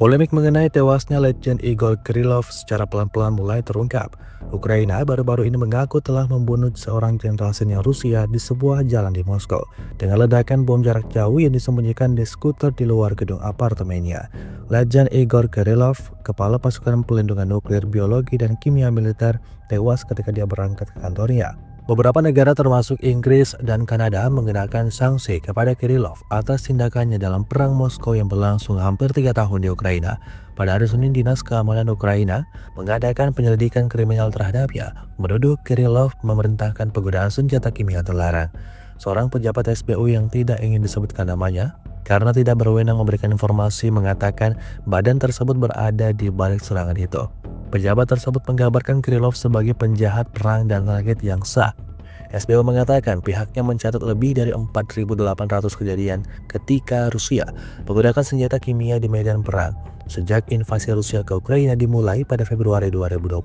Polemik mengenai tewasnya legend Igor Kirillov secara pelan-pelan mulai terungkap. Ukraina baru-baru ini mengaku telah membunuh seorang jenderal senior Rusia di sebuah jalan di Moskow dengan ledakan bom jarak jauh yang disembunyikan di skuter di luar gedung apartemennya. Legend Igor Kirillov, kepala pasukan pelindungan nuklir, biologi, dan kimia militer, tewas ketika dia berangkat ke kantornya. Beberapa negara termasuk Inggris dan Kanada mengenakan sanksi kepada Kirillov atas tindakannya dalam perang Moskow yang berlangsung hampir 3 tahun di Ukraina. Pada hari Senin, Dinas Keamanan Ukraina mengadakan penyelidikan kriminal terhadapnya, menuduh Kirillov memerintahkan penggunaan senjata kimia terlarang. Seorang pejabat SBU yang tidak ingin disebutkan namanya karena tidak berwenang memberikan informasi mengatakan badan tersebut berada di balik serangan itu. Pejabat tersebut menggambarkan Kirillov sebagai penjahat perang dan target yang sah. SBU mengatakan pihaknya mencatat lebih dari 4.800 kejadian ketika Rusia menggunakan senjata kimia di medan perang sejak invasi Rusia ke Ukraina dimulai pada Februari 2022.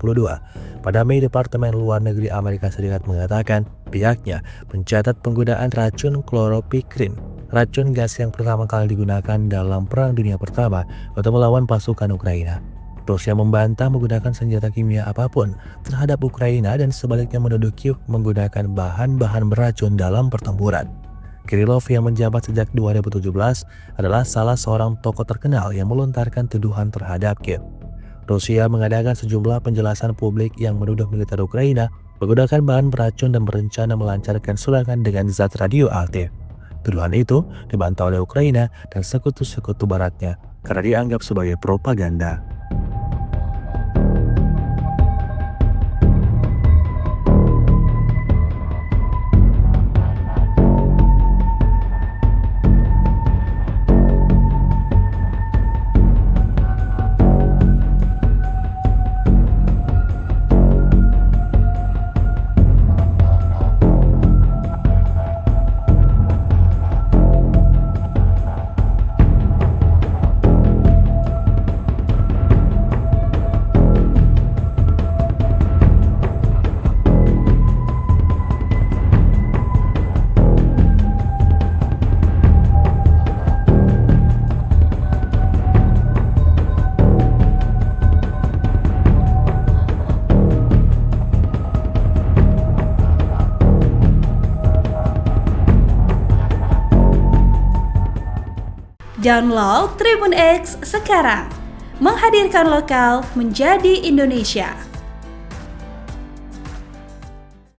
Pada Mei, Departemen Luar Negeri Amerika Serikat mengatakan pihaknya mencatat penggunaan racun kloropikrin, racun gas yang pertama kali digunakan dalam Perang Dunia Pertama untuk melawan pasukan Ukraina. Rusia membantah menggunakan senjata kimia apapun terhadap Ukraina dan sebaliknya menuduh Kiev menggunakan bahan-bahan beracun dalam pertempuran. Kirillov yang menjabat sejak 2017 adalah salah seorang tokoh terkenal yang melontarkan tuduhan terhadap Kiev. Rusia mengadakan sejumlah penjelasan publik yang menuduh militer Ukraina menggunakan bahan beracun dan berencana melancarkan serangan dengan zat radioaktif. Tuduhan itu dibantah oleh Ukraina dan sekutu-sekutu baratnya karena dianggap sebagai propaganda. Download Tribun X sekarang, menghadirkan lokal menjadi Indonesia.